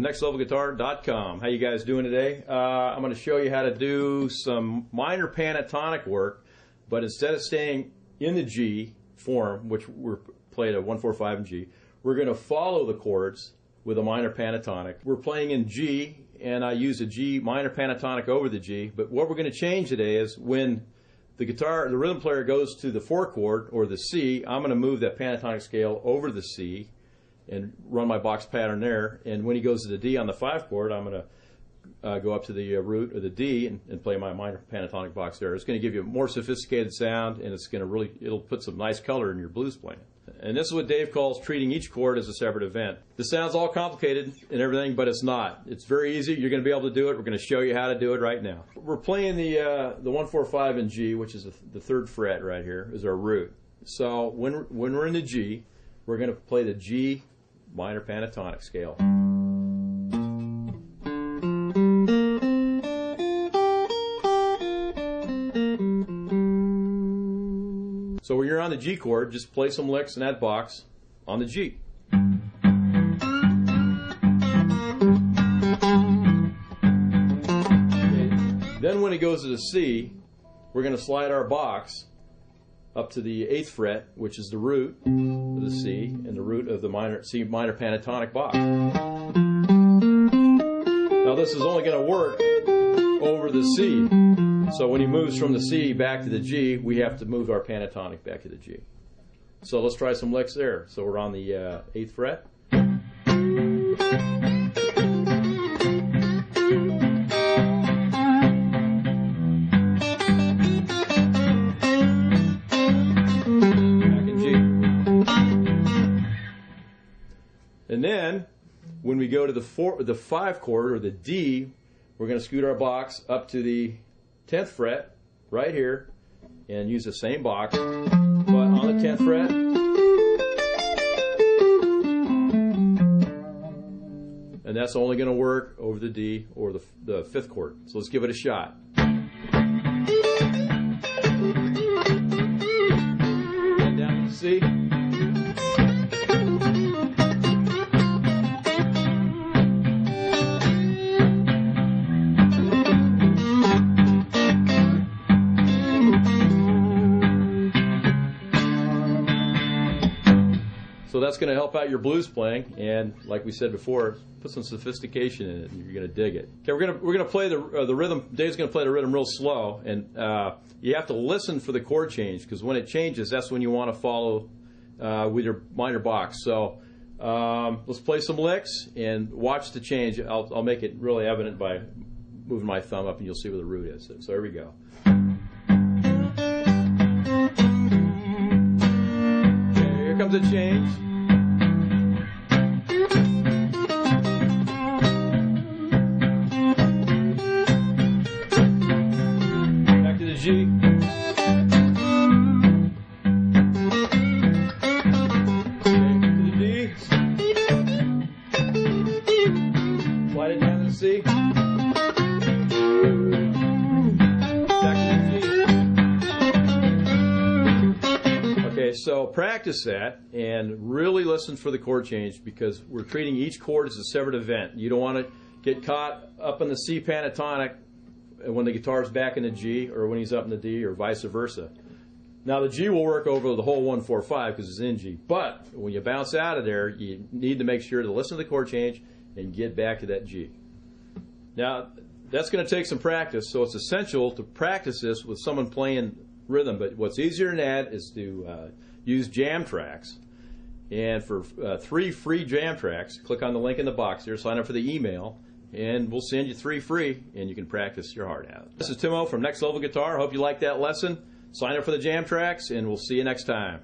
with nextlevelguitar.com. How you guys doing today? I'm going to show you how to do some minor pentatonic work, but instead of staying in the G form, which we're played a 1, 4, 5 and G, we're going to follow the chords with a minor pentatonic. We're playing in G, and I use a G minor pentatonic over the G, but what we're going to change today is when the rhythm player goes to the 4 chord or the C, I'm going to move that pentatonic scale over the C and run my box pattern there. And when he goes to the D on the 5 chord, I'm going to go up to the root or the D and play my minor pentatonic box there. It's going to give you a more sophisticated sound, and it's going to it'll put some nice color in your blues playing. And this is what Dave calls treating each chord as a separate event. This sounds all complicated and everything, but it's not. It's very easy. You're going to be able to do it. We're going to show you how to do it right now. We're playing the 1, 4, 5 in G, which is the 3rd fret right here, is our root. So when we're in the G, we're going to play the G minor pentatonic scale. So when you're on the G chord, just play some licks in that box on the G. Okay. Then when it goes to the C, we're going to slide our box up to the 8th fret, which is the root of the C and the root of the C minor pentatonic box. Now this is only going to work over the C. So when he moves from the C back to the G, we have to move our pentatonic back to the G. So let's try some licks there. So we're on the 8th fret. And then, when we go to the 5 chord, or the D, we're going to scoot our box up to the 10th fret, right here, and use the same box, but on the 10th fret. And that's only going to work over the D or the 5th chord. So let's give it a shot. And down to the C. So that's going to help out your blues playing, and like we said before, put some sophistication in it, and you're going to dig it. Okay, we're going to play the rhythm. Dave's going to play the rhythm real slow, and you have to listen for the chord change, because when it changes, that's when you want to follow with your minor box. So let's play some licks and watch the change. I'll make it really evident by moving my thumb up, and you'll see where the root is. So here we go. Okay, here comes the change. G. Okay, to the D. Slide it down to the C. Back to the G. Okay, so practice that and really listen for the chord change, because we're treating each chord as a separate event. You don't want to get caught up in the C pentatonic when the guitar's back in the G, or when he's up in the D, or vice versa. Now the G will work over the whole 1, 4, 5 because it's in G, but when you bounce out of there, you need to make sure to listen to the chord change and get back to that G. Now that's going to take some practice, so it's essential to practice this with someone playing rhythm, but what's easier than that is to use jam tracks. And for 3 free jam tracks, click on the link in the box here, sign up for the email, and we'll send you 3 free, and you can practice your heart out. This is Timo from Next Level Guitar. Hope you liked that lesson. Sign up for the jam tracks, and we'll see you next time.